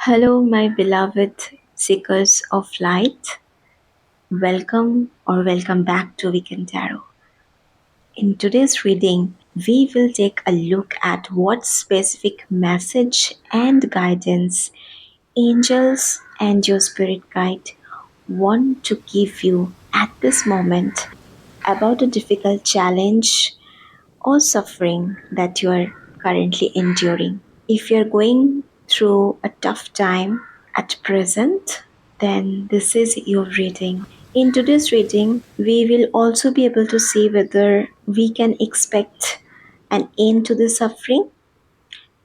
Hello, my beloved seekers of light. Welcome back to Wiccan Tarot. In today's reading, we will take a look at what specific message and guidance angels and your spirit guide want to give you at this moment about a difficult challenge or suffering that you are currently enduring. If you're going through a tough time at present, then this is your reading. In today's reading, we will also be able to see whether we can expect an end to the suffering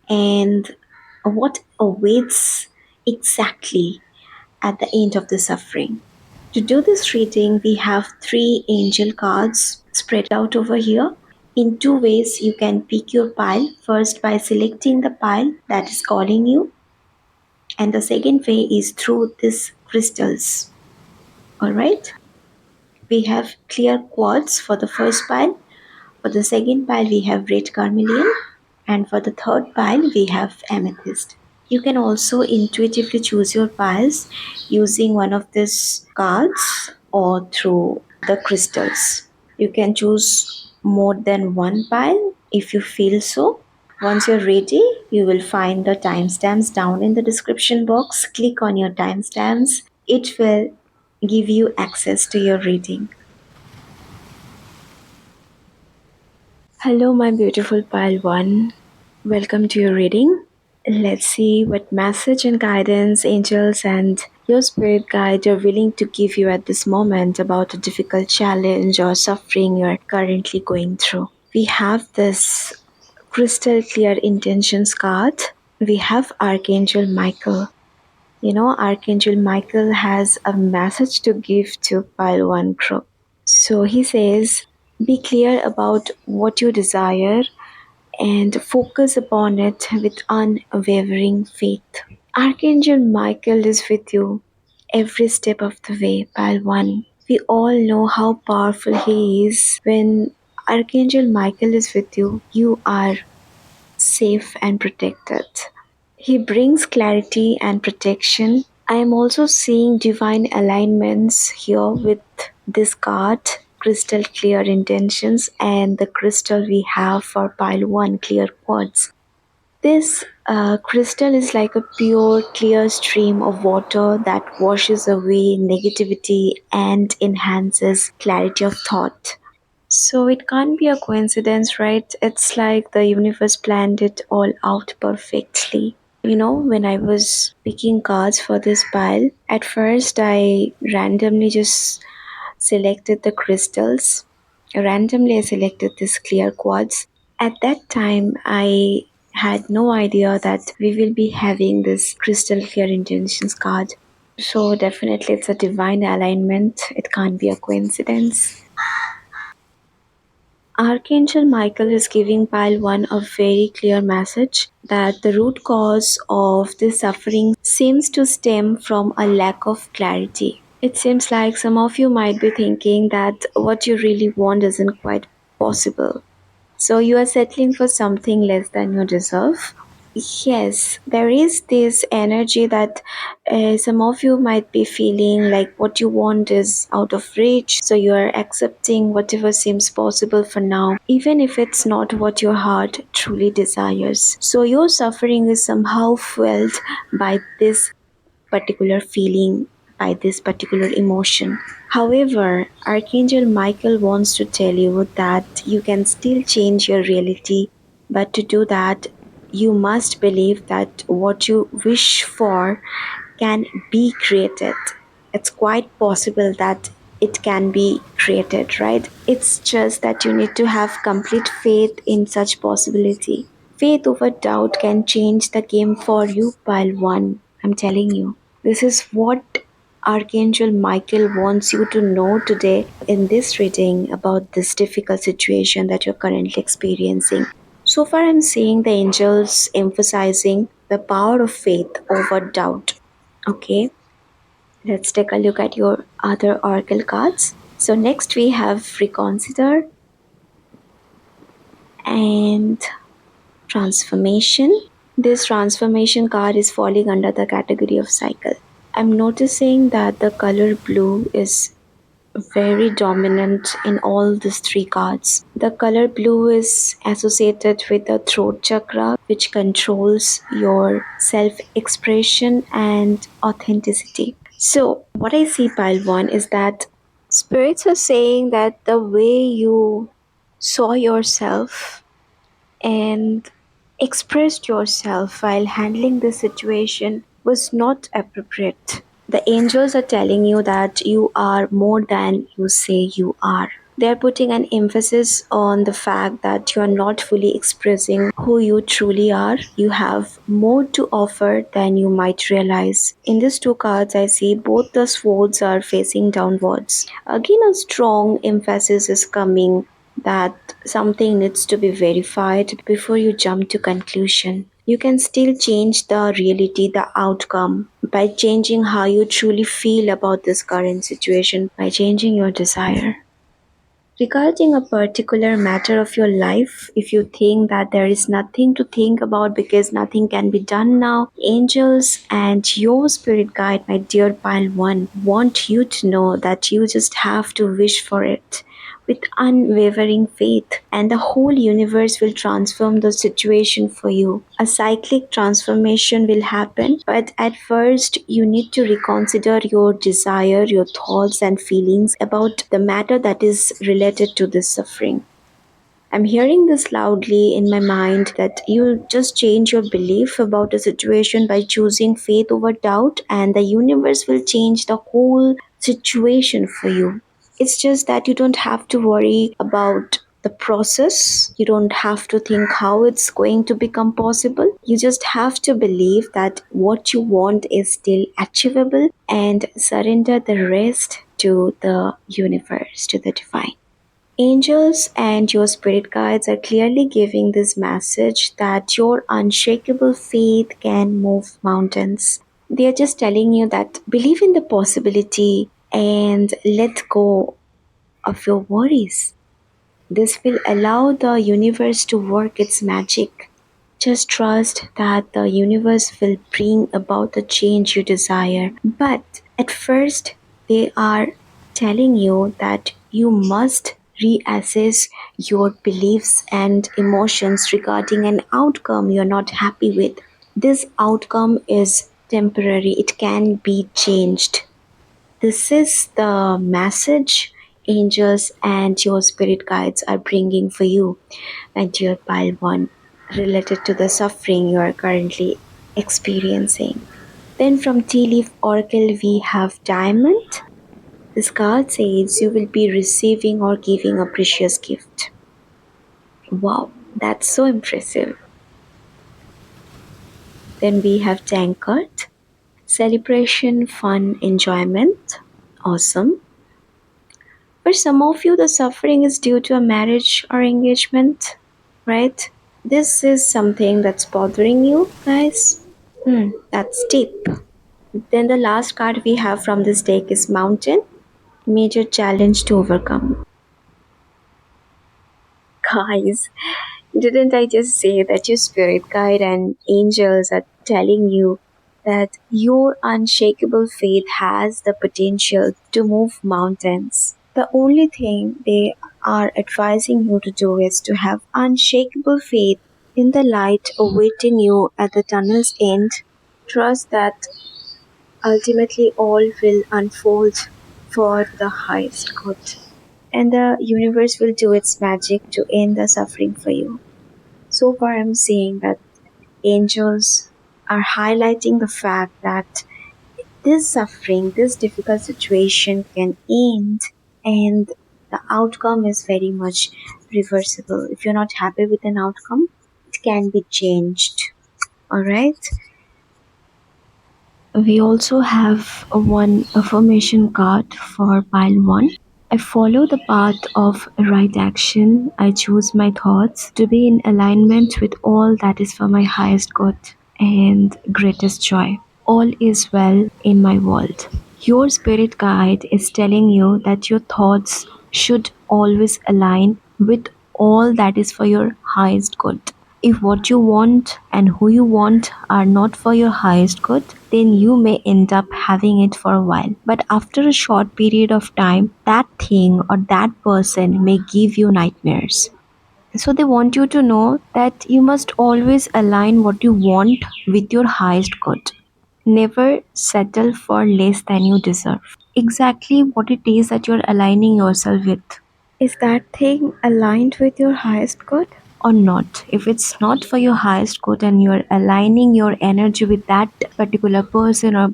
and what awaits exactly at the end of the suffering. To do this reading, we have three angel cards spread out over here. In two ways, you can pick your pile. First, by selecting the pile that is calling you, and the second way is through these crystals. Alright, we have clear quartz for the first pile. For the second pile, we have red carnelian, and for the third pile, we have amethyst. You can also intuitively choose your piles using one of these cards or through the crystals. You can choose more than one pile if you feel so. Once you're ready, you will find the timestamps down in the description box. Click on your timestamps. It will give you access to your reading. Hello, my beautiful pile one. Welcome to your reading. Let's see what message and guidance angels and your spirit guide are willing to give you at this moment about a difficult challenge or suffering you're currently going through. We have this crystal clear intentions card. We have Archangel Michael. Archangel Michael has a message to give to pile one group. So he says, be clear about what you desire and focus upon it with unwavering faith. Archangel Michael is with you every step of the way, pile one. We all know how powerful he is. When Archangel Michael is with you, you are safe and protected. He brings clarity and protection. I am also seeing divine alignments here with this card, crystal clear intentions, and the crystal we have for pile 1, clear quartz. This crystal is like a pure, clear stream of water that washes away negativity and enhances clarity of thought. So it can't be a coincidence, right? It's like the universe planned it all out perfectly. When I was picking cards for this pile, at first I randomly just selected the crystals. Randomly, I selected this clear quartz. At that time, I had no idea that we will be having this crystal clear intentions card. So, definitely, it's a divine alignment. It can't be a coincidence. Archangel Michael is giving pile 1 a very clear message that the root cause of this suffering seems to stem from a lack of clarity. It seems like some of you might be thinking that what you really want isn't quite possible. So you are settling for something less than you deserve. Yes, there is this energy that some of you might be feeling like what you want is out of reach, so you are accepting whatever seems possible for now, even if it's not what your heart truly desires. So your suffering is somehow fueled by this particular feeling, by this particular emotion. However, Archangel Michael wants to tell you that you can still change your reality, but to do that, you must believe that what you wish for can be created. It's quite possible that it can be created, right? It's just that you need to have complete faith in such possibility. Faith over doubt can change the game for you, pile one. I'm telling you. This is what Archangel Michael wants you to know today in this reading about this difficult situation that you're currently experiencing. So far, I'm seeing the angels emphasizing the power of faith over doubt. Okay, let's take a look at your other oracle cards. So, next we have Reconsider and Transformation. This transformation card is falling under the category of cycle. I'm noticing that the color blue is very dominant in all these three cards. The color blue is associated with the throat chakra, which controls your self expression and authenticity. So, what I see, pile one, is that spirits are saying that the way you saw yourself and expressed yourself while handling the situation was not appropriate. The angels are telling you that you are more than you say you are. They're putting an emphasis on the fact that you are not fully expressing who you truly are. You have more to offer than you might realize. In these two cards, I see both the swords are facing downwards. Again, a strong emphasis is coming that something needs to be verified before you jump to conclusion. You can still change the reality, the outcome, by changing how you truly feel about this current situation, by changing your desire. Regarding a particular matter of your life, if you think that there is nothing to think about because nothing can be done now, angels and your spirit guide, my dear pile one, want you to know that you just have to wish for it with unwavering faith, and the whole universe will transform the situation for you. A cyclic transformation will happen, but at first, you need to reconsider your desire, your thoughts, and feelings about the matter that is related to this suffering. I'm hearing this loudly in my mind that you just change your belief about a situation by choosing faith over doubt, and the universe will change the whole situation for you. It's just that you don't have to worry about the process. You don't have to think how it's going to become possible. You just have to believe that what you want is still achievable and surrender the rest to the universe, to the divine. Angels and your spirit guides are clearly giving this message that your unshakable faith can move mountains. They are just telling you that believe in the possibility and let go of your worries. This will allow the universe to work its magic. Just trust that the universe will bring about the change you desire. But at first, they are telling you that you must reassess your beliefs and emotions regarding an outcome you're not happy with. This outcome is temporary, it can be changed. This is the message angels and your spirit guides are bringing for you and your pile one related to the suffering you are currently experiencing. Then from Tea Leaf Oracle, we have Diamond. This card says you will be receiving or giving a precious gift. Wow, that's so impressive. Then we have Tankard. Celebration, fun, enjoyment. Awesome. For some of you, the suffering is due to a marriage or engagement, right? This is something that's bothering you, guys. That's deep. Then the last card we have from this deck is Mountain, major challenge to overcome. Guys, didn't I just say that your spirit guide and angels are telling you that your unshakable faith has the potential to move mountains? The only thing they are advising you to do is to have unshakable faith in the light awaiting you at the tunnel's end. Trust that ultimately all will unfold for the highest good, and the universe will do its magic to end the suffering for you. So far, I'm seeing that angels are highlighting the fact that this suffering, this difficult situation can end, and the outcome is very much reversible. If you're not happy with an outcome, it can be changed. Alright? We also have a one affirmation card for pile one. I follow the path of right action. I choose my thoughts to be in alignment with all that is for my highest good and greatest joy. All is well in my world. Your spirit guide is telling you that your thoughts should always align with all that is for your highest good. If what you want and who you want are not for your highest good, then you may end up having it for a while. But after a short period of time, that thing or that person may give you nightmares. So they want you to know that you must always align what you want with your highest good. Never settle for less than you deserve. Exactly what it is that you're aligning yourself with. Is that thing aligned with your highest good? Or not? If it's not for your highest good and you're aligning your energy with that particular person or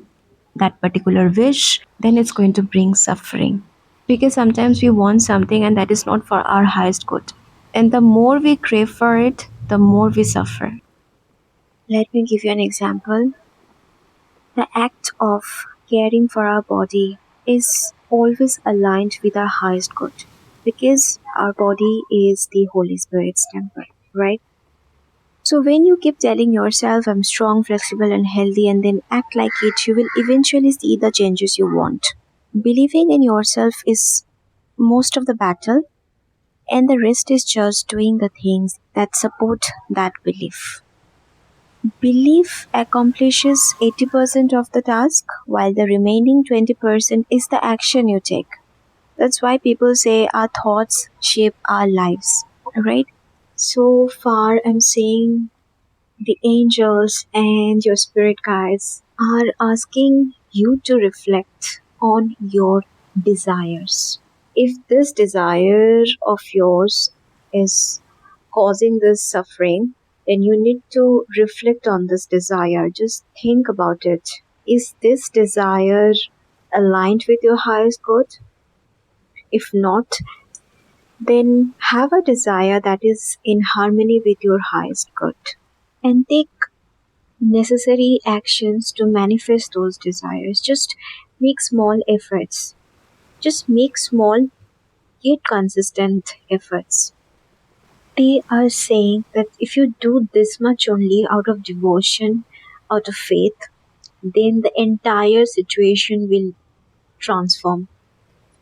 that particular wish, then it's going to bring suffering. Because sometimes we want something and that is not for our highest good. And the more we crave for it, the more we suffer. Let me give you an example. The act of caring for our body is always aligned with our highest good because our body is the Holy Spirit's temple, right? So when you keep telling yourself, I'm strong, flexible, and healthy, and then act like it, you will eventually see the changes you want. Believing in yourself is most of the battle, and the rest is just doing the things that support that belief. Belief accomplishes 80% of the task, while the remaining 20% is the action you take. That's why people say our thoughts shape our lives, right? So far, I'm saying the angels and your spirit guides are asking you to reflect on your desires. If this desire of yours is causing this suffering, then you need to reflect on this desire. Just think about it. Is this desire aligned with your highest good? If not, then have a desire that is in harmony with your highest good and take necessary actions to manifest those desires. Just make small efforts. Just make small yet consistent efforts. They are saying that if you do this much only out of devotion, out of faith, then the entire situation will transform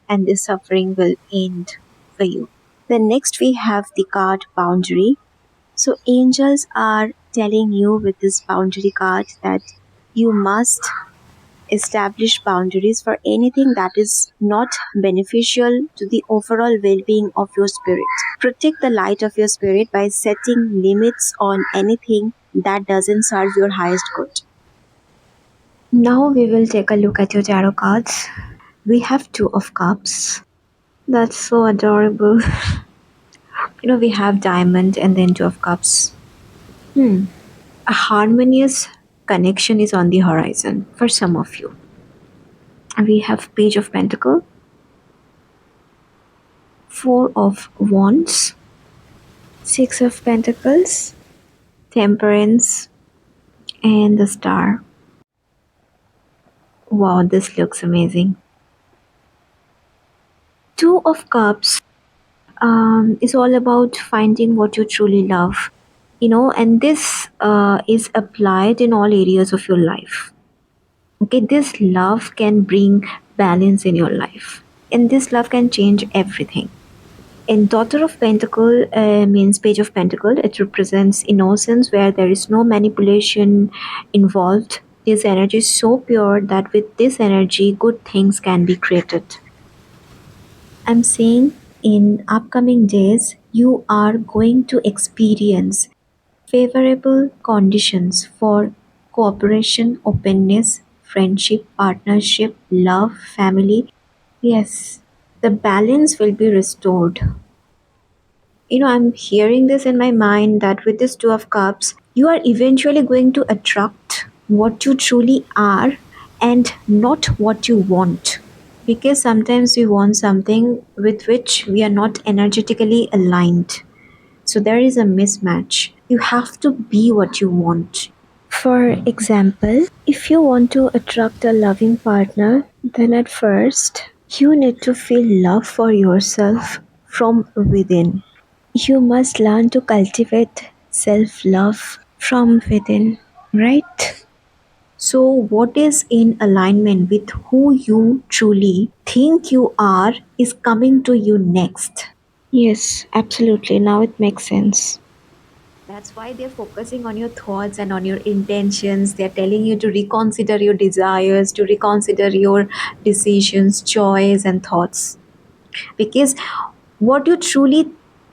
and the suffering will end for you. Then next we have the card boundary. So angels are telling you with this boundary card that you must establish boundaries for anything that is not beneficial to the overall well-being of your spirit. Protect the light of your spirit by setting limits on anything that doesn't serve your highest good. Now we will take a look at your tarot cards. We have Two of Cups. That's so adorable. We have Diamond and then Two of Cups. A harmonious connection is on the horizon for some of you. We have Page of Pentacle, Four of Wands, Six of Pentacles, Temperance, and the Star. Wow, this looks amazing. Two of Cups is all about finding what you truly love, and this is applied in all areas of your life. Okay, this love can bring balance in your life, and this love can change everything. And Daughter of Pentacle means Page of Pentacle. It represents innocence where there is no manipulation involved. This energy is so pure that with this energy, good things can be created. I'm saying in upcoming days, you are going to experience favorable conditions for cooperation, openness, friendship, partnership, love, family. Yes, the balance will be restored. I'm hearing this in my mind that with this Two of Cups, you are eventually going to attract what you truly are and not what you want. Because sometimes we want something with which we are not energetically aligned. So there is a mismatch. You have to be what you want. For example, if you want to attract a loving partner, then at first you need to feel love for yourself from within. You must learn to cultivate self love from within, right? So, what is in alignment with who you truly think you are is coming to you next. Yes, absolutely. Now it makes sense. That's why they're focusing on your thoughts and on your intentions. They're telling you to reconsider your desires, to reconsider your decisions, choice, and thoughts. Because what you truly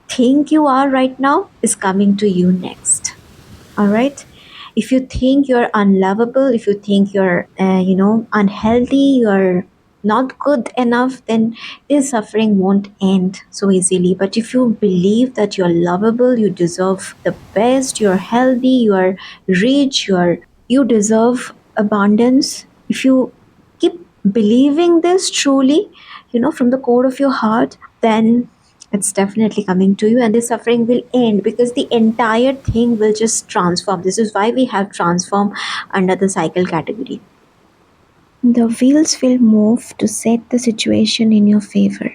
think you are right now is coming to you next. All right, if you think you're unlovable, if you think you're unhealthy, you're not good enough, then this suffering won't end so easily. But if you believe that you're lovable, you deserve the best, you're healthy, you're rich, you deserve abundance, if you keep believing this truly, from the core of your heart, then it's definitely coming to you, and this suffering will end because the entire thing will just transform. This is why we have transform under the cycle category. The wheels will move to set the situation in your favor.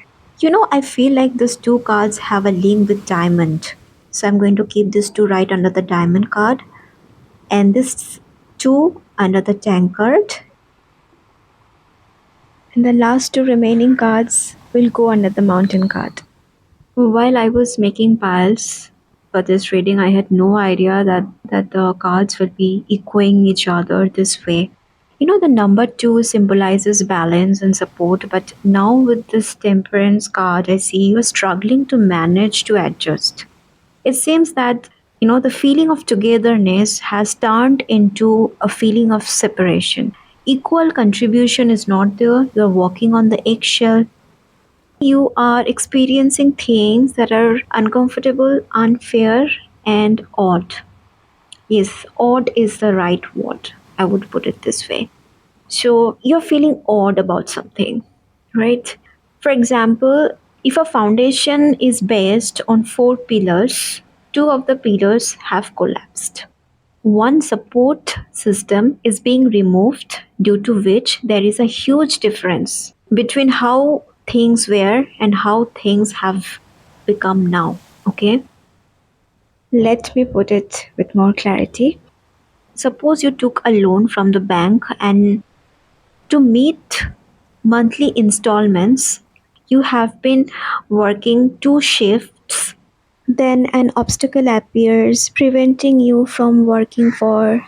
I feel like these two cards have a link with diamond. So I'm going to keep this two right under the diamond card and this two under the tankard. And the last two remaining cards will go under the mountain card. While I was making piles for this reading, I had no idea that the cards will be echoing each other this way. The number two symbolizes balance and support, but now with this temperance card, I see you are struggling to manage to adjust. It seems that, the feeling of togetherness has turned into a feeling of separation. Equal contribution is not there, you're walking on the eggshell, you are experiencing things that are uncomfortable, unfair, and odd. Yes, odd is the right word. I would put it this way. So you're feeling odd about something, right? For example, if a foundation is based on four pillars, two of the pillars have collapsed. One support system is being removed, due to which there is a huge difference between how things were and how things have become now. Okay? Let me put it with more clarity. Suppose you took a loan from the bank, and to meet monthly installments, you have been working two shifts. Then an obstacle appears preventing you from working for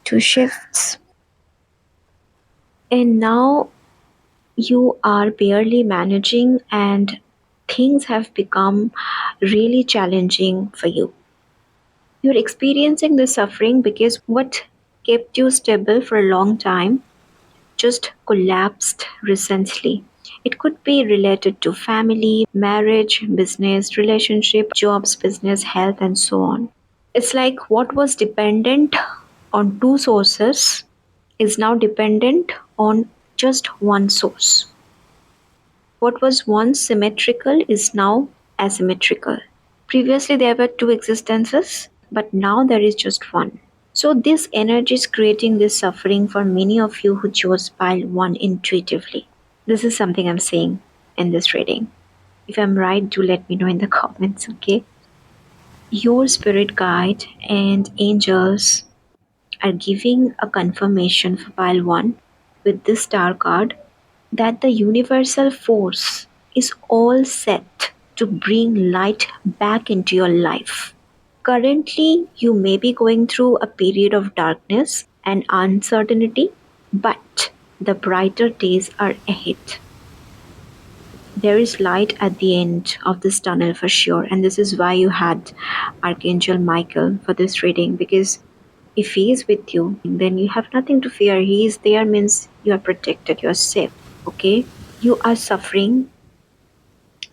two shifts. And now you are barely managing, and things have become really challenging for you. You're experiencing this suffering because what kept you stable for a long time just collapsed recently. It could be related to family, marriage, business, relationship, jobs, business, health, and so on. It's like what was dependent on two sources is now dependent on just one source. What was once symmetrical is now asymmetrical. Previously, there were two existences, but now there is just one. So, this energy is creating this suffering for many of you who chose pile 1 intuitively. This is something I'm saying in this reading. If I'm right, do let me know in the comments, okay? Your spirit guide and angels are giving a confirmation for pile 1 with this star card that the universal force is all set to bring light back into your life. Currently, you may be going through a period of darkness and uncertainty, but the brighter days are ahead. There is light at the end of this tunnel for sure, and this is why you had Archangel Michael for this reading, because if he is with you, then you have nothing to fear. He is there means you are protected, you are safe. Okay? You are suffering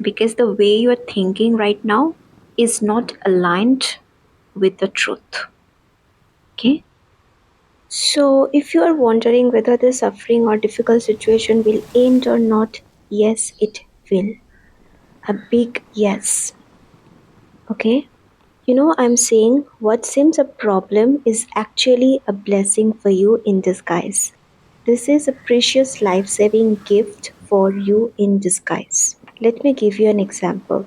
because the way you are thinking right now is not aligned with the truth. Okay? So, if you are wondering whether the suffering or difficult situation will end or not, yes, it will. A big yes. Okay? I'm saying what seems a problem is actually a blessing for you in disguise. This is a precious life saving gift for you in disguise. Let me give you an example.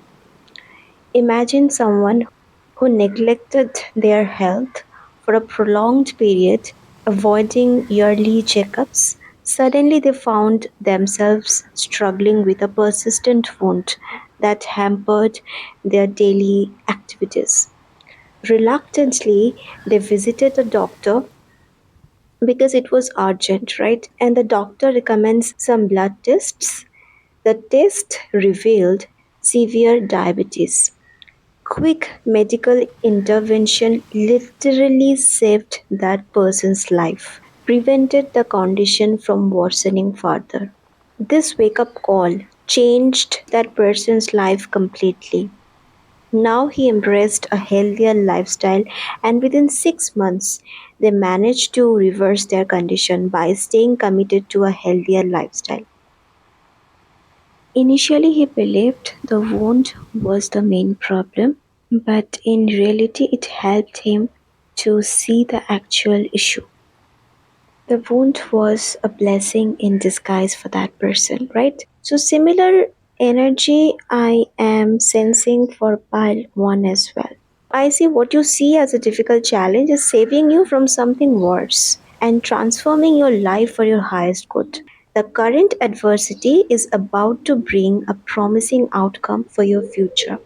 Imagine someone who neglected their health for a prolonged period, avoiding yearly checkups. Suddenly, they found themselves struggling with a persistent wound that hampered their daily activities. Reluctantly, they visited a doctor because it was urgent, right? And the doctor recommends some blood tests. The test revealed severe diabetes. Quick medical intervention literally saved that person's life, prevented the condition from worsening further. This wake up call changed that person's life completely. Now he embraced a healthier lifestyle, and within 6 months, they managed to reverse their condition by staying committed to a healthier lifestyle. Initially, he believed the wound was the main problem, but in reality, it helped him to see the actual issue. The wound was a blessing in disguise for that person, right? So, similar energy I am sensing for pile 1 as well. I see what you see as a difficult challenge is saving you from something worse and transforming your life for your highest good. The current adversity is about to bring a promising outcome for your future.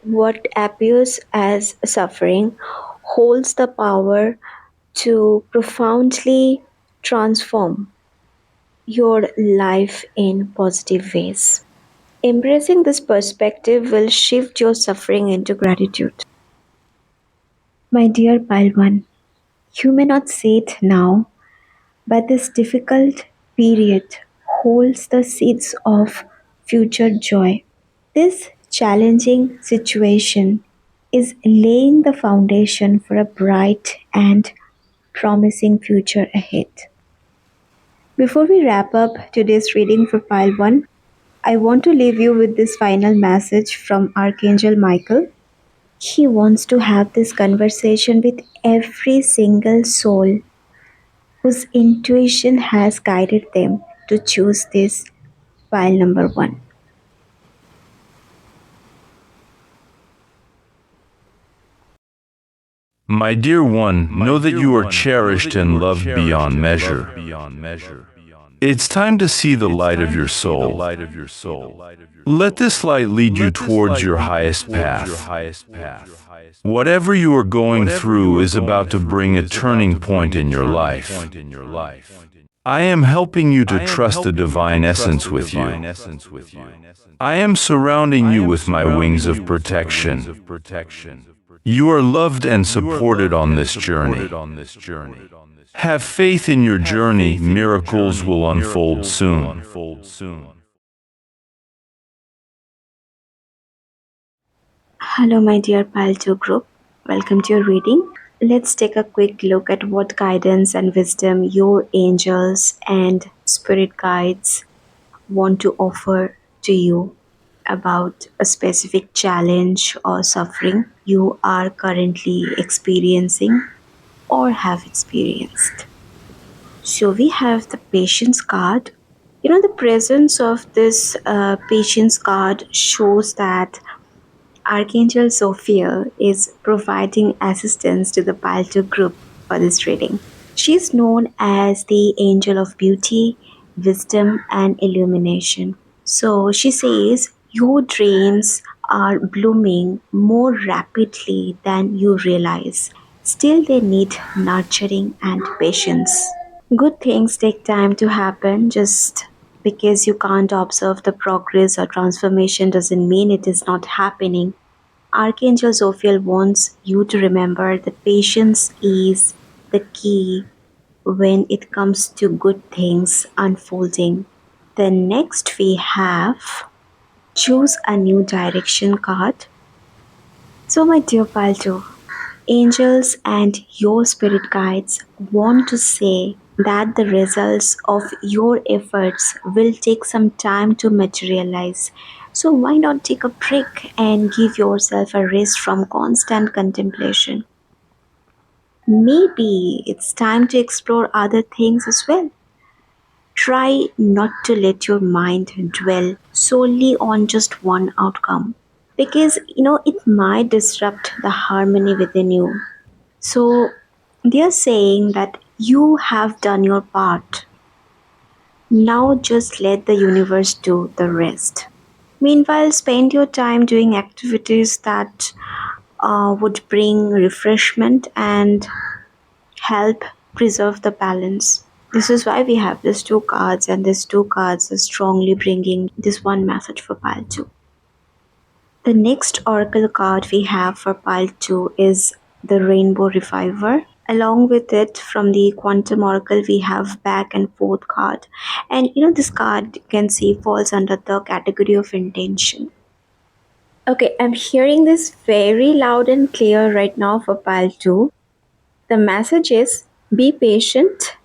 What appears as suffering holds the power to profoundly transform your life in positive ways. Embracing this perspective will shift your suffering into gratitude. My dear Palwan, you may not see it now, but this difficult period holds the seeds of future joy. This challenging situation is laying the foundation for a bright and promising future ahead. Before we wrap up today's reading for Pile 1, I want to leave you with this final message from Archangel Michael. He wants to have this conversation with every single soul whose intuition has guided them to choose this pile number 1. My dear one, know that you are cherished and loved beyond measure. It's time to see the light of your soul. Let this light lead you towards your highest path. Whatever you are going through is about to bring a turning point in your life. I am helping you to trust the divine essence with you. I am surrounding you with my wings of protection. You are loved and supported on this journey. Have faith in your journey, miracles will unfold soon. Hello, my dear Pile 2 group. Welcome to your reading. Let's take a quick look at what guidance and wisdom your angels and spirit guides want to offer to you about a specific challenge or suffering you are currently experiencing or have experienced. So we have the patience card. The presence of this patience card shows that Archangel Sophia is providing assistance to the Palto group for this reading. She is known as the angel of beauty, wisdom, and illumination. So she says, your dreams are blooming more rapidly than you realize. Still, they need nurturing and patience. Good things take time to happen. Just because you can't observe the progress or transformation doesn't mean it is not happening. Archangel Zophiel wants you to remember that patience is the key when it comes to good things unfolding. Then next we have choose a new direction card. So my dear Palto, angels and your spirit guides want to say that the results of your efforts will take some time to materialize. So, why not take a break and give yourself a rest from constant contemplation? Maybe it's time to explore other things as well. Try not to let your mind dwell solely on just one outcome because it might disrupt the harmony within you. So they are saying that you have done your part. Now just let the universe do the rest. Meanwhile, spend your time doing activities that would bring refreshment and help preserve the balance. This is why we have these two cards, and these two cards are strongly bringing this one message for pile 2. The next oracle card we have for pile 2 is the Rainbow Reviver. Along with it, from the Quantum Oracle, we have back and forth card. And this card you can see falls under the category of intention. Okay, I'm hearing this very loud and clear right now for pile 2. The message is be patient.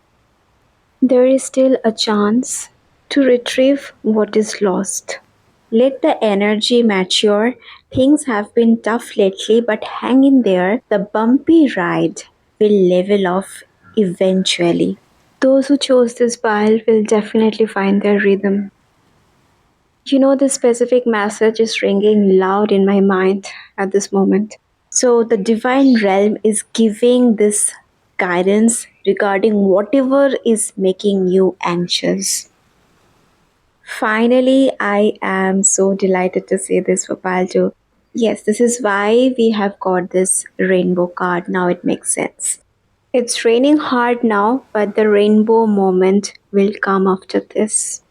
There is still a chance to retrieve what is lost. Let the energy mature. Things have been tough lately, but hang in there. The bumpy ride will level off eventually. Those who chose this pile will definitely find their rhythm. The specific message is ringing loud in my mind at this moment. So, the divine realm is giving this guidance regarding whatever is making you anxious. Finally, I am so delighted to say this for pile 2. Yes, this is why we have got this rainbow card. Now it makes sense. It's raining hard now, but the rainbow moment will come after this.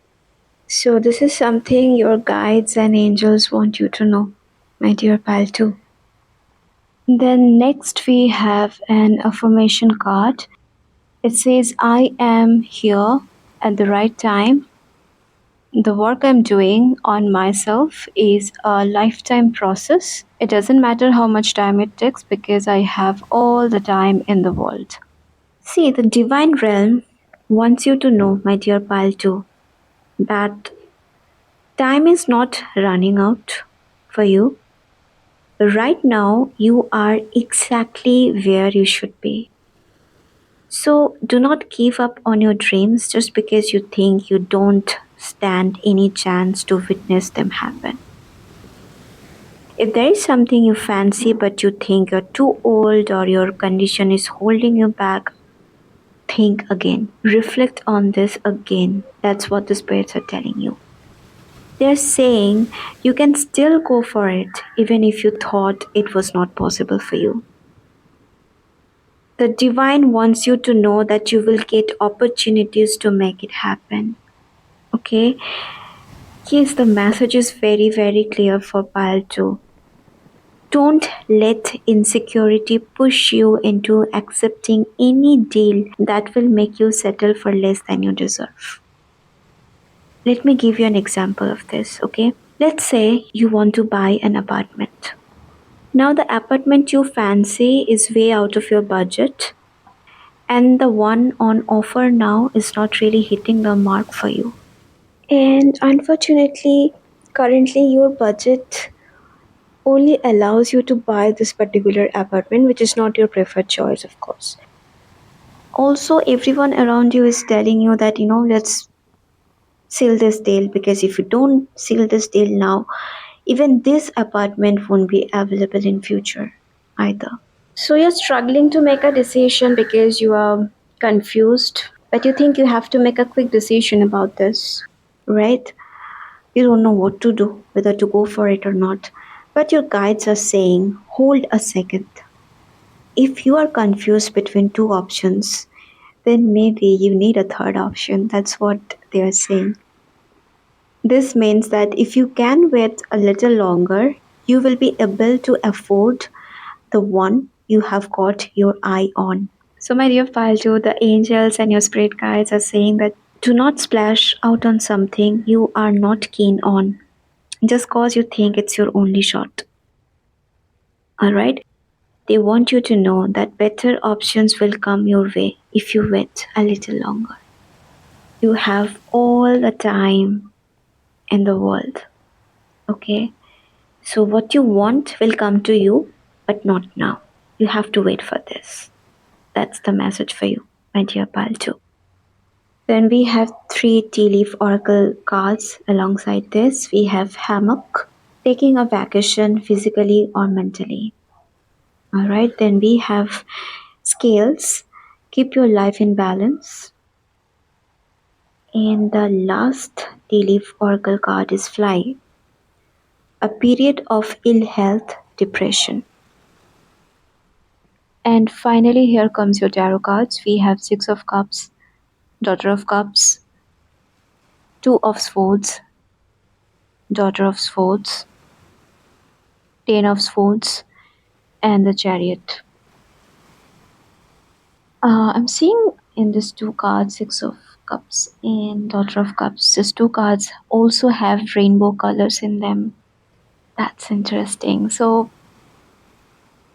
So, this is something your guides and angels want you to know, my dear pal, too. Then, next, we have an affirmation card. It says, I am here at the right time. The work I'm doing on myself is a lifetime process. It doesn't matter how much time it takes because I have all the time in the world. See, the divine realm wants you to know, my dear pal, too, that time is not running out for you. Right now, you are exactly where you should be. So do not give up on your dreams just because you think you don't stand any chance to witness them happen. If there is something you fancy but you think you're too old or your condition is holding you back, think again. Reflect on this again. That's what the spirits are telling you. They're saying you can still go for it even if you thought it was not possible for you. The divine wants you to know that you will get opportunities to make it happen. Okay? Yes, the message is very, very clear for pile 2. Don't let insecurity push you into accepting any deal that will make you settle for less than you deserve. Let me give you an example of this, okay? Let's say you want to buy an apartment. Now, the apartment you fancy is way out of your budget, and the one on offer now is not really hitting the mark for you. And unfortunately, currently, your budget only allows you to buy this particular apartment, which is not your preferred choice, of course. Also, everyone around you is telling you that, let's seal this deal because if you don't seal this deal now, even this apartment won't be available in future either. So you're struggling to make a decision because you are confused, but you think you have to make a quick decision about this, right? You don't know what to do, whether to go for it or not. But your guides are saying, hold a second. If you are confused between two options, then maybe you need a third option. That's what they are saying. This means that if you can wait a little longer, you will be able to afford the one you have got your eye on. So, my dear Paljo, the angels and your spirit guides are saying that do not splash out on something you are not keen on just cause you think it's your only shot. Alright? They want you to know that better options will come your way if you wait a little longer. You have all the time in the world. Okay? So, what you want will come to you, but not now. You have to wait for this. That's the message for you, my dear Paljo. Then we have 3 tea leaf oracle cards alongside this. We have hammock, taking a vacation physically or mentally. Alright, then we have scales, keep your life in balance. And the last tea leaf oracle card is fly, a period of ill health, depression. And finally, here comes your tarot cards. We have Six of Cups, Daughter of Cups, Two of Swords, Daughter of Swords, Ten of Swords, and the Chariot. I'm seeing in these two cards, Six of Cups and Daughter of Cups, these two cards also have rainbow colors in them. That's interesting. So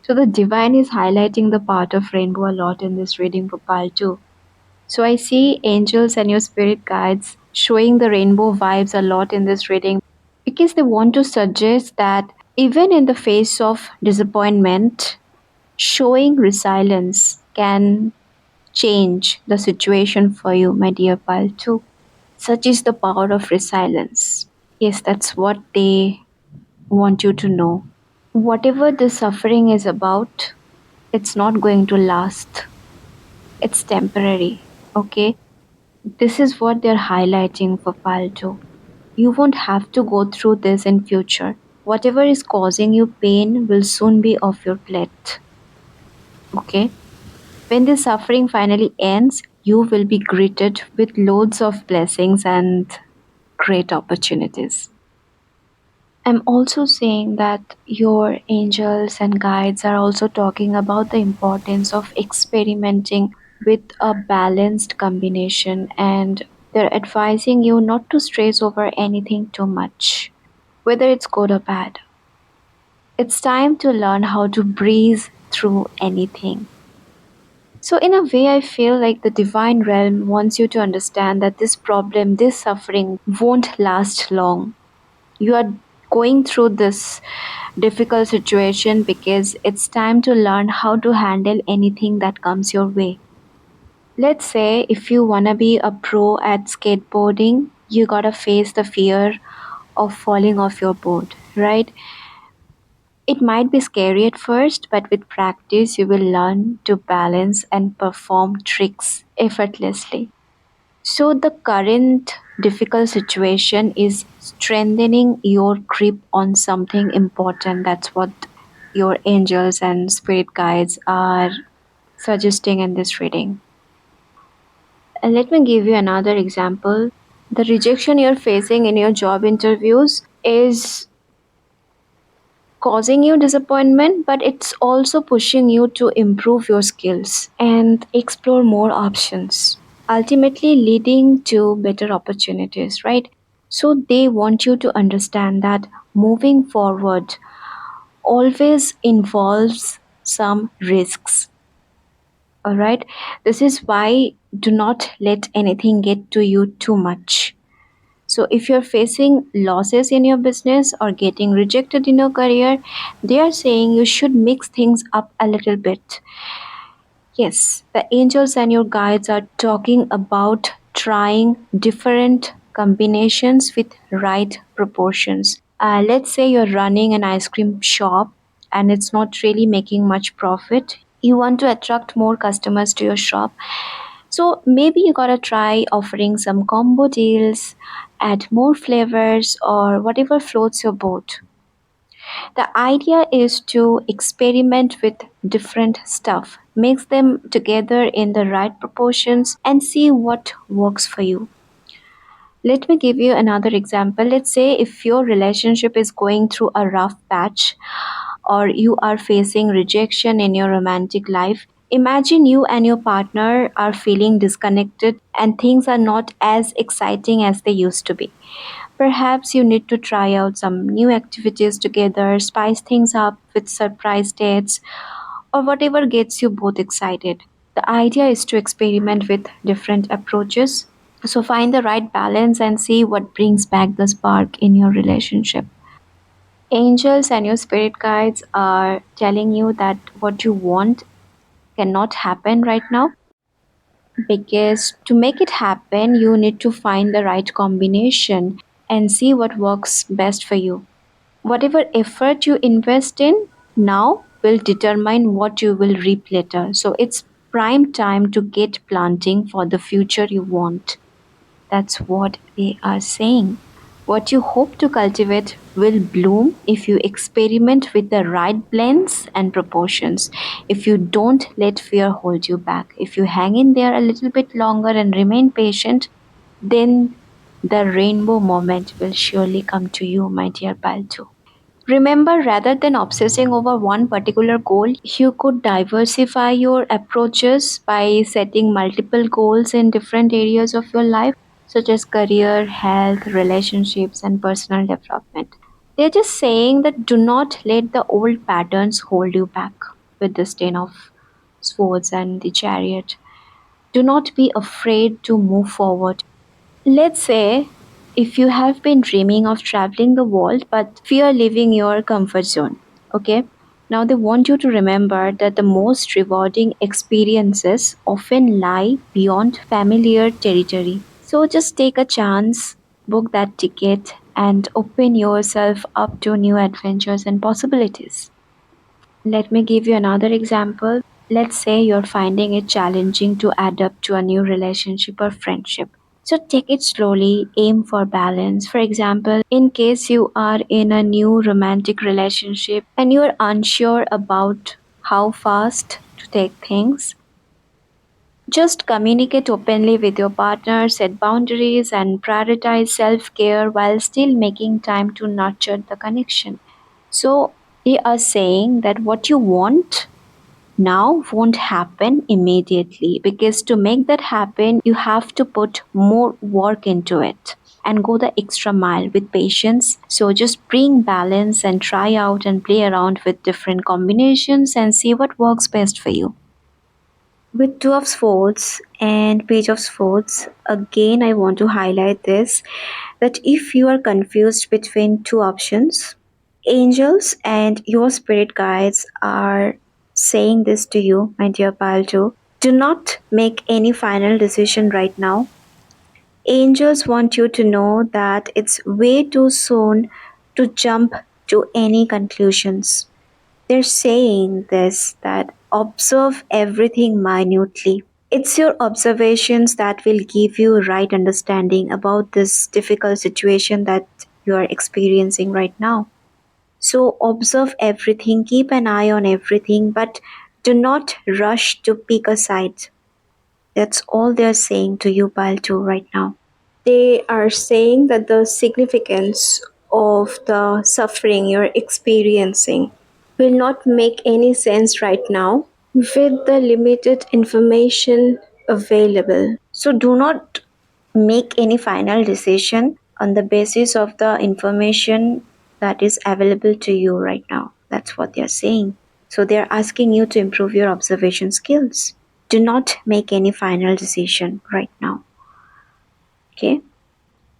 the divine is highlighting the part of rainbow a lot in this reading profile too. So I see angels and your spirit guides showing the rainbow vibes a lot in this reading because they want to suggest that even in the face of disappointment, showing resilience can change the situation for you, my dear pal, too. Such is the power of resilience. Yes, that's what they want you to know. Whatever the suffering is about, it's not going to last. It's temporary. Okay? This is what they're highlighting for Palto. You won't have to go through this in future. Whatever is causing you pain will soon be off your plate. Okay? When this suffering finally ends, you will be greeted with loads of blessings and great opportunities. I'm also saying that your angels and guides are also talking about the importance of experimenting with a balanced combination, and they're advising you not to stress over anything too much, whether it's good or bad. It's time to learn how to breeze through anything. So, in a way, I feel like the divine realm wants you to understand that this problem, this suffering won't last long. You are going through this difficult situation because it's time to learn how to handle anything that comes your way. Let's say if you want to be a pro at skateboarding, you got to face the fear of falling off your board, right? It might be scary at first, but with practice, you will learn to balance and perform tricks effortlessly. So, the current difficult situation is strengthening your grip on something important. That's what your angels and spirit guides are suggesting in this reading. And let me give you another example. The rejection you're facing in your job interviews is causing you disappointment, but it's also pushing you to improve your skills and explore more options, ultimately leading to better opportunities, right? So they want you to understand that moving forward always involves some risks. All right. This is why do not let anything get to you too much. So, if you're facing losses in your business or getting rejected in your career, they are saying you should mix things up a little bit. Yes, the angels and your guides are talking about trying different combinations with right proportions. Let's say you're running an ice cream shop and it's not really making much profit. You want to attract more customers to your shop, so maybe you gotta try offering some combo deals, add more flavors, or whatever floats your boat. The idea is to experiment with different stuff, mix them together in the right proportions, and see what works for you. Let me give you another example. Let's say if your relationship is going through a rough patch, or you are facing rejection in your romantic life, imagine you and your partner are feeling disconnected and things are not as exciting as they used to be. Perhaps you need to try out some new activities together, spice things up with surprise dates, or whatever gets you both excited. The idea is to experiment with different approaches. So find the right balance and see what brings back the spark in your relationship. Angels and your spirit guides are telling you that what you want cannot happen right now, because to make it happen, you need to find the right combination and see what works best for you. Whatever effort you invest in now will determine what you will reap later. So it's prime time to get planting for the future you want. That's what they are saying. What you hope to cultivate will bloom if you experiment with the right blends and proportions. If you don't let fear hold you back, if you hang in there a little bit longer and remain patient, then the rainbow moment will surely come to you, my dear Balto. Remember, rather than obsessing over one particular goal, you could diversify your approaches by setting multiple goals in different areas of your life, such as career, health, relationships, and personal development. They're just saying that do not let the old patterns hold you back with the Ten of Swords and the Chariot. Do not be afraid to move forward. Let's say if you have been dreaming of traveling the world but fear leaving your comfort zone, okay? Now they want you to remember that the most rewarding experiences often lie beyond familiar territory. So just take a chance, book that ticket, and open yourself up to new adventures and possibilities. Let me give you another example. Let's say you're finding it challenging to adapt to a new relationship or friendship. So take it slowly, aim for balance. For example, in case you are in a new romantic relationship and you're unsure about how fast to take things, just communicate openly with your partner, set boundaries, and prioritize self care while still making time to nurture the connection. So, they are saying that what you want now won't happen immediately because to make that happen, you have to put more work into it and go the extra mile with patience. So just bring balance and try out and play around with different combinations and see what works best for you. With Two of Swords and Page of Swords, again, I want to highlight this that if you are confused between two options, angels and your spirit guides are saying this to you, my dear Palto. Do not make any final decision right now. Angels want you to know that it's way too soon to jump to any conclusions. They're saying this that observe everything minutely. It's your observations that will give you right understanding about this difficult situation that you are experiencing right now. So observe everything, keep an eye on everything, but do not rush to pick a side. That's all they're saying to you, Balto, right now. They are saying that the significance of the suffering you're experiencing will not make any sense right now with the limited information available. So do not make any final decision on the basis of the information that is available to you right now. That's what they're saying. So they're asking you to improve your observation skills. Do not make any final decision right now. Okay?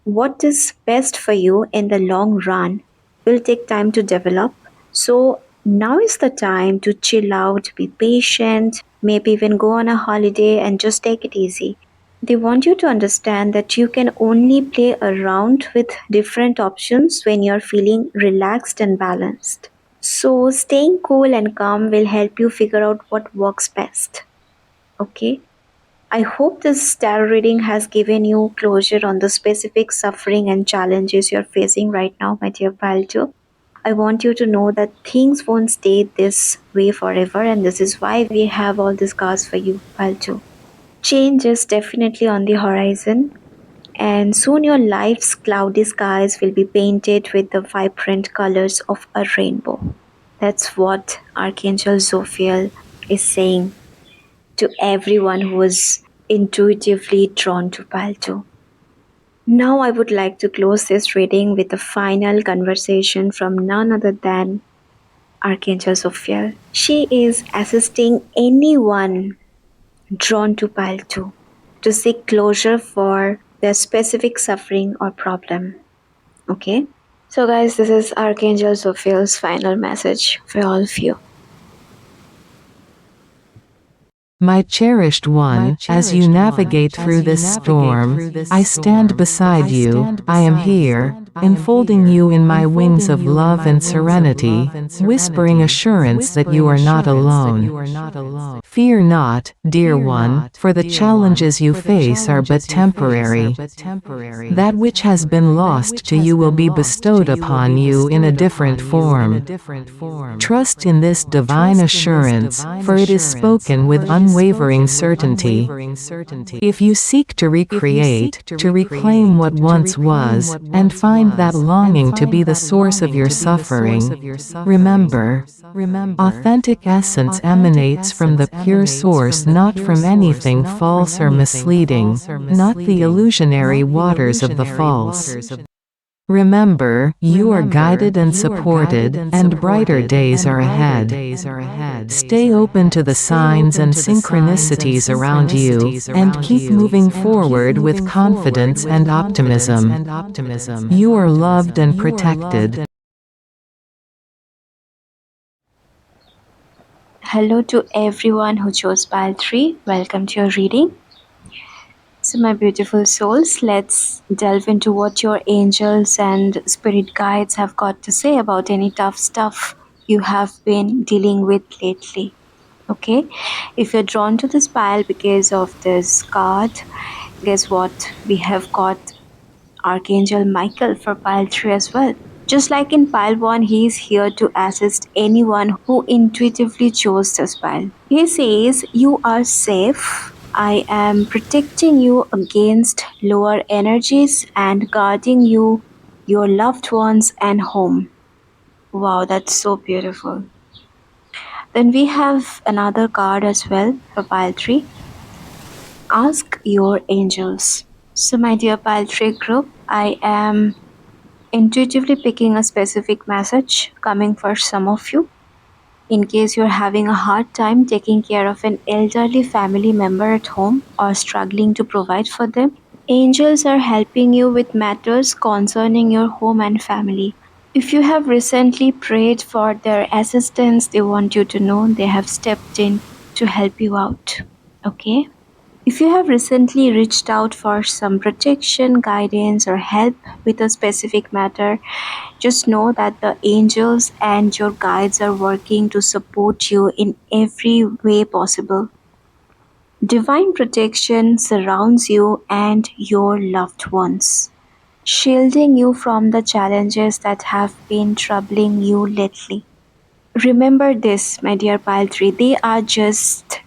What is best for you in the long run will take time to develop. So now is the time to chill out, be patient, maybe even go on a holiday and just take it easy. They want you to understand that you can only play around with different options when you're feeling relaxed and balanced. So staying cool and calm will help you figure out what works best. Okay? I hope this tarot reading has given you closure on the specific suffering and challenges you're facing right now, my dear Palto. I want you to know that things won't stay this way forever, and this is why we have all these cards for you, Palto. Change is definitely on the horizon, and soon your life's cloudy skies will be painted with the vibrant colors of a rainbow. That's what Archangel Zophiel is saying to everyone who is intuitively drawn to Palto. Now, I would like to close this reading with a final conversation from none other than Archangel Zophiel. She is assisting anyone drawn to Palto to seek closure for their specific suffering or problem. Okay? So, guys, this is Archangel Zophiel's final message for all of you. My cherished one, as you navigate through this storm, I stand beside you, I am here, enfolding you in my wings of love and serenity, whispering assurance that you are not alone. Fear not, dear one, for the challenges you face are but temporary. That which has been lost to you will be bestowed upon you in a different form. Trust in this divine assurance, for it is spoken with unwavering certainty. If you seek to recreate, to reclaim what once was, and find that longing to be the source of your suffering, remember, authentic essence emanates from the pure source, not from anything false or misleading, not the illusionary waters of the false. Remember, you are guided and supported, and brighter days are ahead. Stay open to the signs and synchronicities around you, and keep moving forward with confidence and optimism. You are loved and protected. Hello to everyone who chose pile 3. Welcome to your reading. So, my beautiful souls, let's delve into what your angels and spirit guides have got to say about any tough stuff you have been dealing with lately. Okay, if you're drawn to this pile because of this card, guess what? We have got Archangel Michael for pile 3 as well. Just like in pile 1, he is here to assist anyone who intuitively chose this pile. He says, "You are safe. I am protecting you against lower energies and guarding you, your loved ones, and home." Wow, that's so beautiful. Then we have another card as well for pile 3. Ask your angels. So, my dear pile 3 group, I am intuitively picking a specific message coming for some of you. In case you're having a hard time taking care of an elderly family member at home or struggling to provide for them, angels are helping you with matters concerning your home and family. If you have recently prayed for their assistance, they want you to know they have stepped in to help you out. Okay? If you have recently reached out for some protection, guidance, or help with a specific matter, just know that the angels and your guides are working to support you in every way possible. Divine protection surrounds you and your loved ones, shielding you from the challenges that have been troubling you lately. Remember this, my dear Pile 3, they are just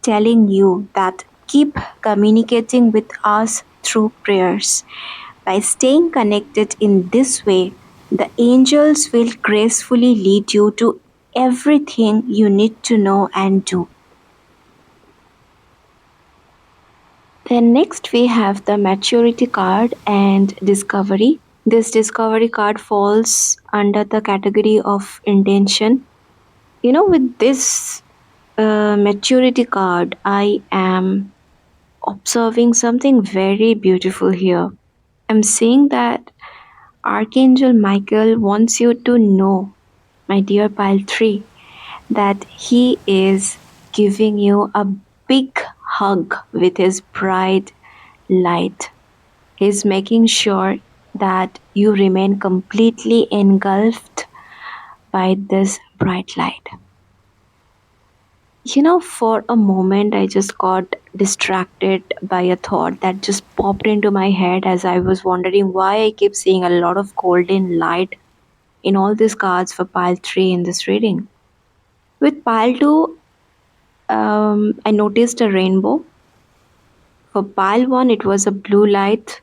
telling you that keep communicating with us through prayers. By staying connected in this way, the angels will gracefully lead you to everything you need to know and do. Then next we have the maturity card and discovery. This discovery card falls under the category of intention. With this maturity card, I am observing something very beautiful here. I'm seeing that Archangel Michael wants you to know, my dear Pile 3, that he is giving you a big hug with his bright light. He's making sure that you remain completely engulfed by this bright light. For a moment, I just got distracted by a thought that just popped into my head as I was wondering why I keep seeing a lot of golden light in all these cards for pile 3 in this reading. With pile 2, I noticed a rainbow. For pile 1, it was a blue light,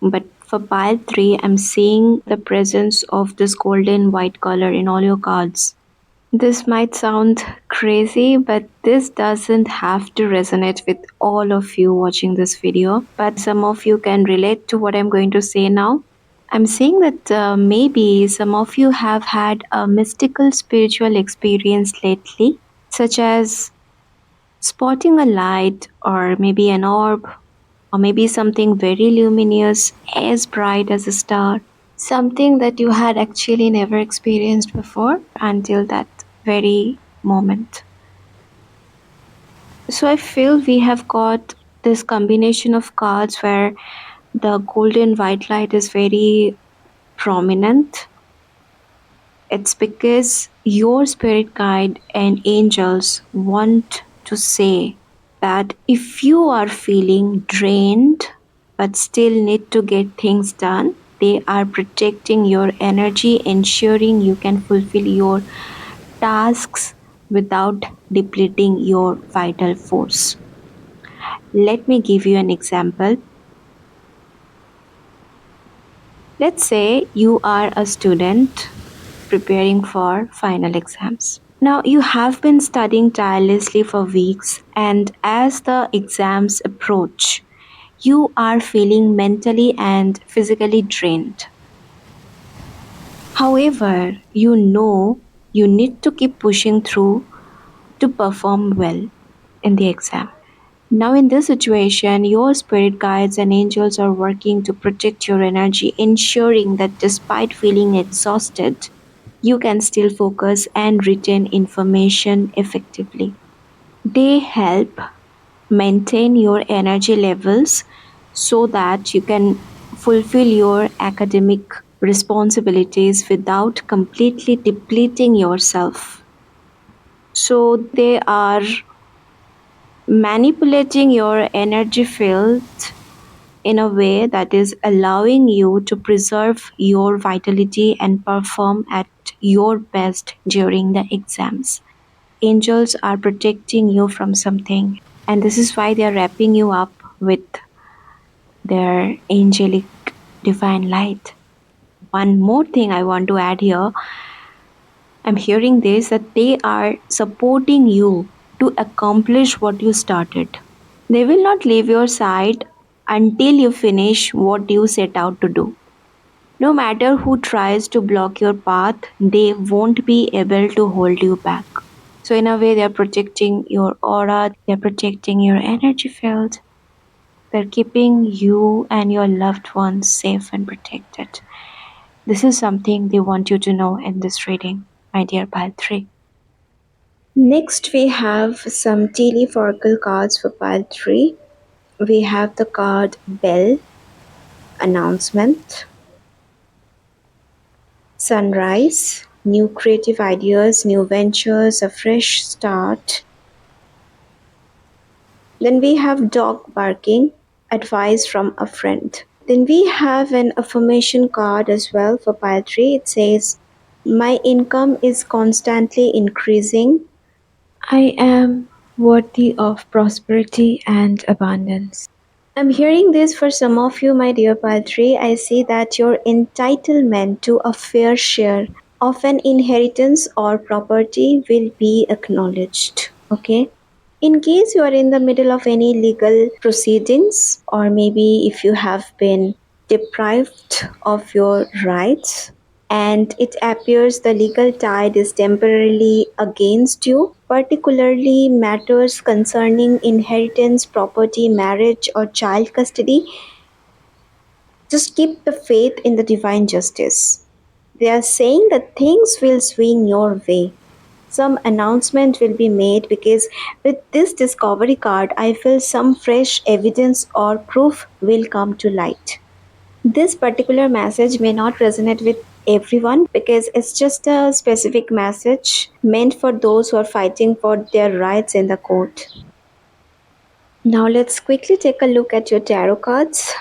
but for pile 3, I'm seeing the presence of this golden white color in all your cards. This might sound crazy, but this doesn't have to resonate with all of you watching this video, but some of you can relate to what I'm going to say now. I'm saying that maybe some of you have had a mystical spiritual experience lately, such as spotting a light or maybe an orb or maybe something very luminous, as bright as a star, something that you had actually never experienced before until that very moment. So I feel we have got this combination of cards where the golden white light is very prominent, it's because your spirit guide and angels want to say that if you are feeling drained but still need to get things done, they are protecting your energy, ensuring you can fulfill your tasks without depleting your vital force. Let me give you an example. Let's say you are a student preparing for final exams. Now, you have been studying tirelessly for weeks, and as the exams approach, you are feeling mentally and physically drained. However, you know you need to keep pushing through to perform well in the exam. Now, in this situation, your spirit guides and angels are working to protect your energy, ensuring that despite feeling exhausted, you can still focus and retain information effectively. They help maintain your energy levels so that you can fulfill your academic responsibilities without completely depleting yourself. So, they are manipulating your energy field in a way that is allowing you to preserve your vitality and perform at your best during the exams. Angels are protecting you from something, and this is why they are wrapping you up with their angelic divine light. One more thing I want to add here, I'm hearing this that they are supporting you to accomplish what you started. They will not leave your side until you finish what you set out to do. No matter who tries to block your path, they won't be able to hold you back. So, in a way, they're protecting your aura, they're protecting your energy field, they're keeping you and your loved ones safe and protected. This is something they want you to know in this reading, my dear pile 3. Next, we have some telephorical cards for pile 3. We have the card Bell, Announcement, Sunrise, new creative ideas, new ventures, a fresh start. Then we have Dog Barking, Advice from a Friend. Then we have an affirmation card as well for pile 3. It says, my income is constantly increasing. I am worthy of prosperity and abundance. I'm hearing this for some of you, my dear Padre. I see that your entitlement to a fair share of an inheritance or property will be acknowledged. Okay? In case you are in the middle of any legal proceedings, or maybe if you have been deprived of your rights, and it appears the legal tide is temporarily against you, particularly matters concerning inheritance, property, marriage, or child custody, just keep the faith in the divine justice. They are saying that things will swing your way. Some announcement will be made because with this discovery card, I feel some fresh evidence or proof will come to light. This particular message may not resonate with everyone because it's just a specific message meant for those who are fighting for their rights in the court. Now let's quickly take a look at your tarot cards.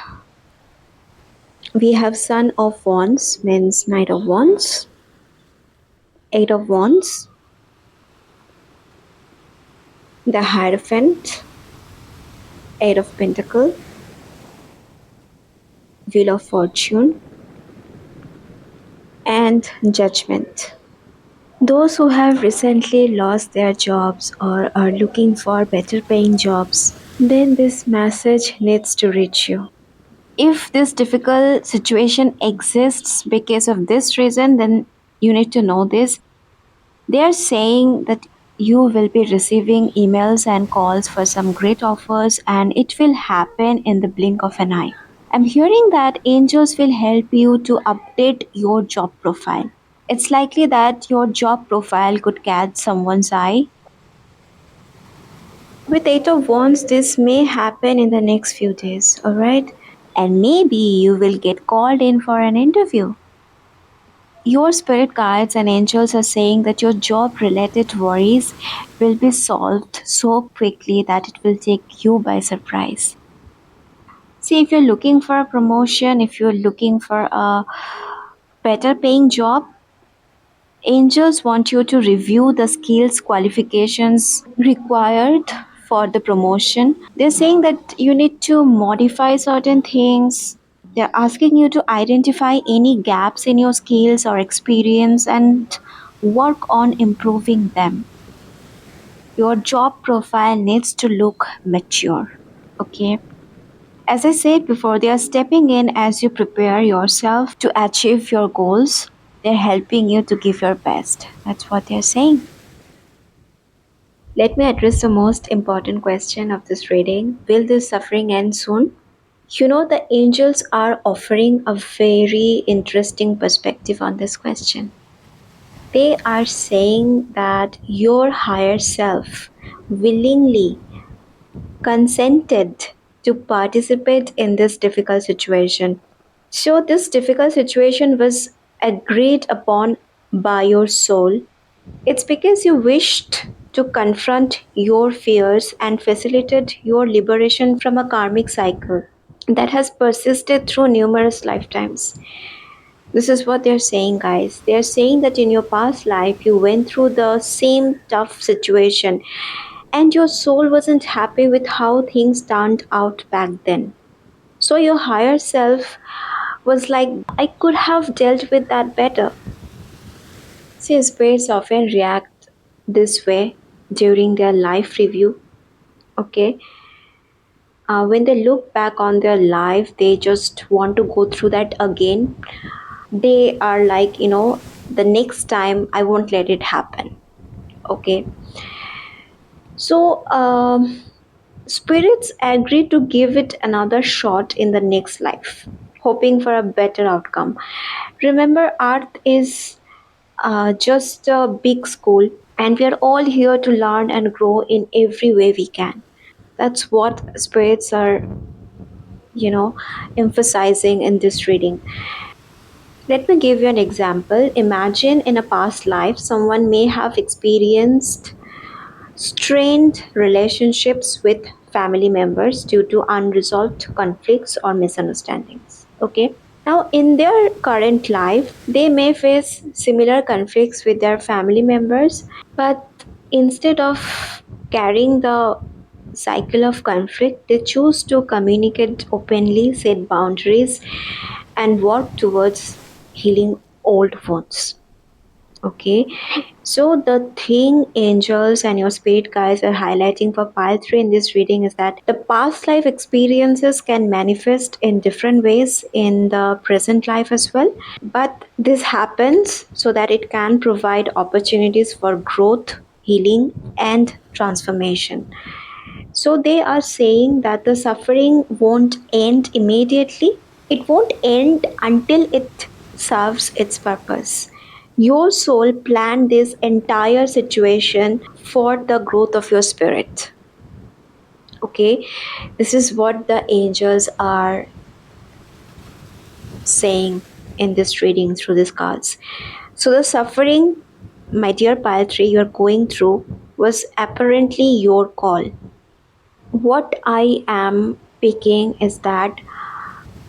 We have Sun of Wands means Knight of Wands, Eight of Wands, the Hierophant, Eight of Pentacle, Wheel of Fortune, and Judgment. Those who have recently lost their jobs or are looking for better paying jobs, then this message needs to reach you. If this difficult situation exists because of this reason, then you need to know this. They are saying that you will be receiving emails and calls for some great offers, and it will happen in the blink of an eye. I'm hearing that angels will help you to update your job profile. It's likely that your job profile could catch someone's eye. With Eight of Wands, this may happen in the next few days, alright? And maybe you will get called in for an interview. Your spirit guides and angels are saying that your job related worries will be solved so quickly that it will take you by surprise. See, if you're looking for a promotion, if you're looking for a better paying job, angels want you to review the skills qualifications required for the promotion. They're saying that you need to modify certain things. They're asking you to identify any gaps in your skills or experience and work on improving them. Your job profile needs to look mature. Okay. As I said before, they are stepping in as you prepare yourself to achieve your goals. They're helping you to give your best. That's what they're saying. Let me address the most important question of this reading. Will this suffering end soon? The angels are offering a very interesting perspective on this question. They are saying that your higher self willingly consented to participate in this difficult situation. So, this difficult situation was agreed upon by your soul. It's because you wished to confront your fears and facilitate your liberation from a karmic cycle that has persisted through numerous lifetimes. This is what they're saying, guys. They're saying that in your past life, you went through the same tough situation and your soul wasn't happy with how things turned out back then. So your higher self was like, I could have dealt with that better. See, spirits often react this way during their life review. Okay, when they look back on their life, they just want to go through that again. They are like, the next time I won't let it happen. Okay, so spirits agree to give it another shot in the next life, hoping for a better outcome. Remember, Earth is just a big school, and we are all here to learn and grow in every way we can. That's what spirits are, you know, emphasizing in this reading. Let me give you an example. Imagine in a past life, someone may have experienced strained relationships with family members due to unresolved conflicts or misunderstandings. Okay. Now, in their current life, they may face similar conflicts with their family members, but instead of carrying the cycle of conflict, they choose to communicate openly, set boundaries, and work towards healing old wounds. Okay, so the thing angels and your spirit guides are highlighting for pile 3 in this reading is that the past life experiences can manifest in different ways in the present life as well. But this happens so that it can provide opportunities for growth, healing, and transformation. So they are saying that the suffering won't end immediately. It won't end until it serves its purpose. Your soul planned this entire situation for the growth of your spirit. Okay, this is what the angels are saying in this reading through these cards. So, the suffering, my dear pile 3, you're going through was apparently your call. What I am picking is that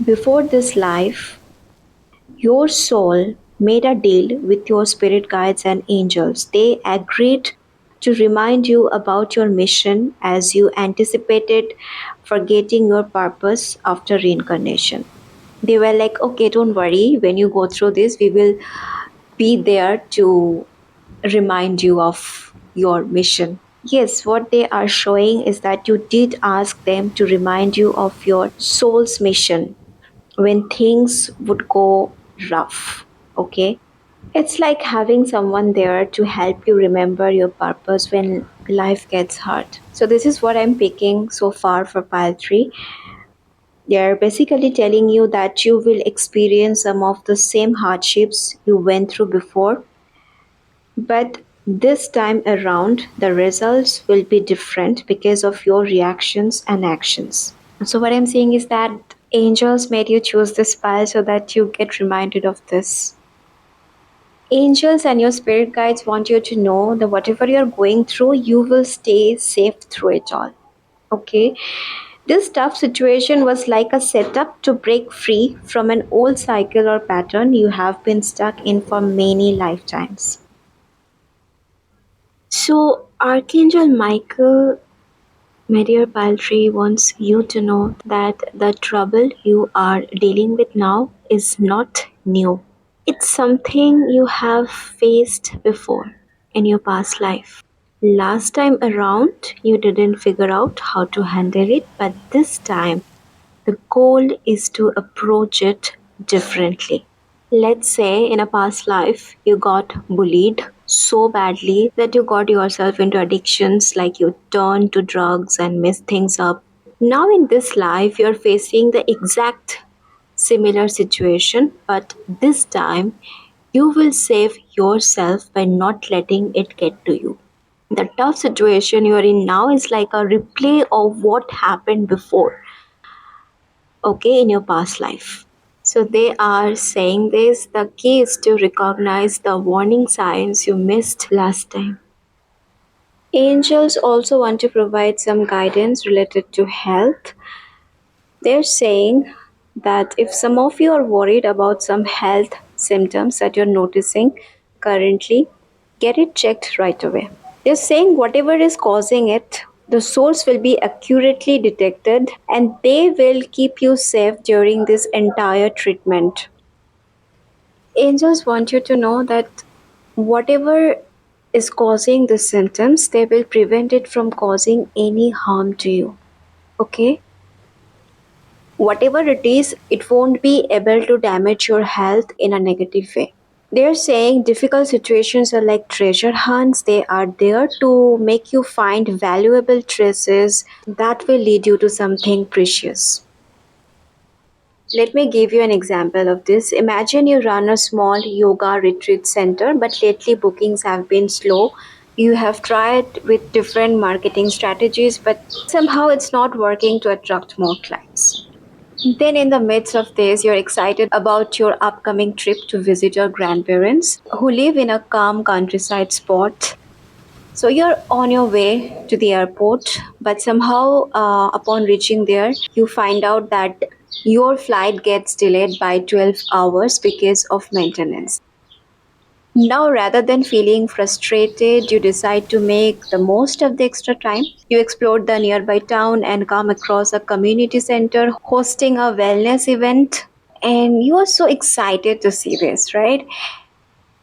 before this life, your soul made a deal with your spirit guides and angels. They agreed to remind you about your mission as you anticipated forgetting your purpose after reincarnation. They were like, okay, don't worry, when you go through this, we will be there to remind you of your mission. Yes, what they are showing is that you did ask them to remind you of your soul's mission when things would go rough. Okay? It's like having someone there to help you remember your purpose when life gets hard. So, this is what I'm picking so far for pile 3. They're basically telling you that you will experience some of the same hardships you went through before, but this time around, the results will be different because of your reactions and actions. So, what I'm saying is that angels made you choose this pile so that you get reminded of this. Angels and your spirit guides want you to know that whatever you're going through, you will stay safe through it all. Okay? This tough situation was like a setup to break free from an old cycle or pattern you have been stuck in for many lifetimes. So, Archangel Michael Meteor Paltry wants you to know that the trouble you are dealing with now is not new. It's something you have faced before in your past life. Last time around, you didn't figure out how to handle it, but this time, the goal is to approach it differently. Let's say in a past life, you got bullied so badly that you got yourself into addictions, like you turned to drugs and messed things up. Now, in this life, you're facing the exact similar situation, but this time you will save yourself by not letting it get to you. The tough situation you're in now is like a replay of what happened before, okay, in your past life. So they are saying this, the key is to recognize the warning signs you missed last time. Angels also want to provide some guidance related to health. They're saying that if some of you are worried about some health symptoms that you're noticing currently, get it checked right away. They're saying whatever is causing it, the source will be accurately detected and they will keep you safe during this entire treatment. Angels want you to know that whatever is causing the symptoms, they will prevent it from causing any harm to you. Okay? Whatever it is, it won't be able to damage your health in a negative way. They're saying difficult situations are like treasure hunts. They are there to make you find valuable traces that will lead you to something precious. Let me give you an example of this. Imagine you run a small yoga retreat center, but lately bookings have been slow. You have tried with different marketing strategies, but somehow it's not working to attract more clients. Then, in the midst of this, you're excited about your upcoming trip to visit your grandparents who live in a calm countryside spot. So, you're on your way to the airport, but somehow, upon reaching there, you find out that your flight gets delayed by 12 hours because of maintenance. Now, rather than feeling frustrated, you decide to make the most of the extra time. You explore the nearby town and come across a community center hosting a wellness event. And you are so excited to see this, right?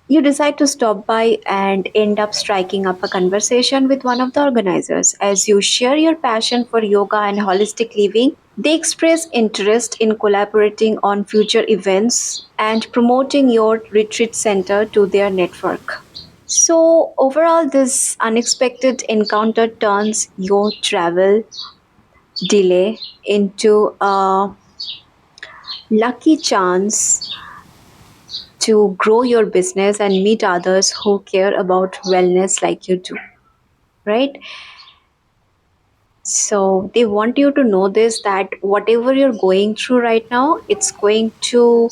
You decide to stop by and end up striking up a conversation with one of the organizers. As you share your passion for yoga and holistic living, they express interest in collaborating on future events and promoting your retreat center to their network. So, overall, this unexpected encounter turns your travel delay into a lucky chance to grow your business and meet others who care about wellness like you do, right? So they want you to know this, that whatever you're going through right now, it's going to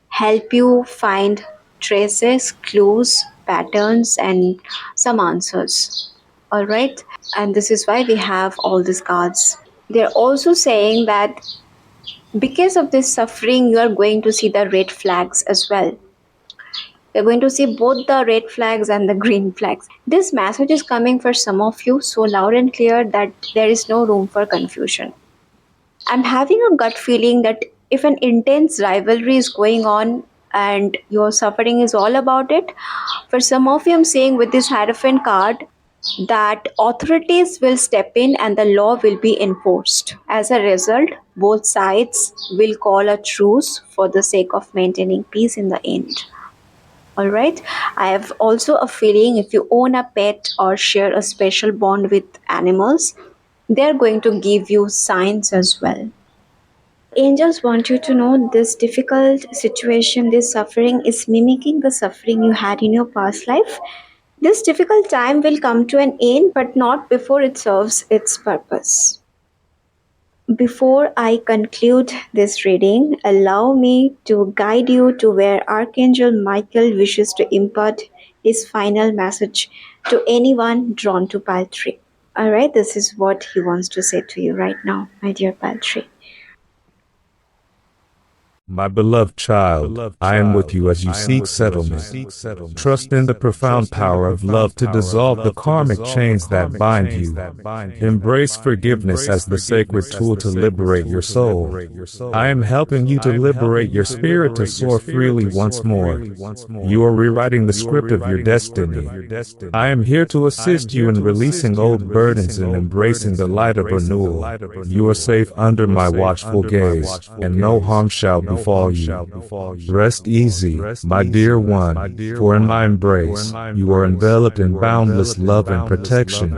help you find traces, clues, patterns, and some answers. All right. And this is why we have all these cards. They're also saying that because of this suffering, you are going to see the red flags as well. You're going to see both the red flags and the green flags. This message is coming for some of you so loud and clear that there is no room for confusion. I'm having a gut feeling that if an intense rivalry is going on and your suffering is all about it, for some of you, I'm saying with this Hierophant card that authorities will step in and the law will be enforced. As a result, both sides will call a truce for the sake of maintaining peace in the end. All right. I have also a feeling if you own a pet or share a special bond with animals, they're going to give you signs as well. Angels want you to know this difficult situation, this suffering is mimicking the suffering you had in your past life. This difficult time will come to an end, but not before it serves its purpose. Before I conclude this reading, allow me to guide you to where Archangel Michael wishes to impart his final message to anyone drawn to pile 3. Alright, this is what he wants to say to you right now, my dear pile 3. My beloved child, I am with you as you seek settlement. Trust in the profound power of love to dissolve the karmic chains that bind you. Embrace forgiveness as the sacred tool to liberate your soul. I am helping you to liberate your spirit to soar freely once more. You are rewriting the script of your destiny. I am here to assist you in releasing old burdens and embracing the light of renewal. You are safe under my watchful gaze, and no harm shall befall you. Rest easy, my dear one, for in my embrace, you are enveloped in boundless love and protection.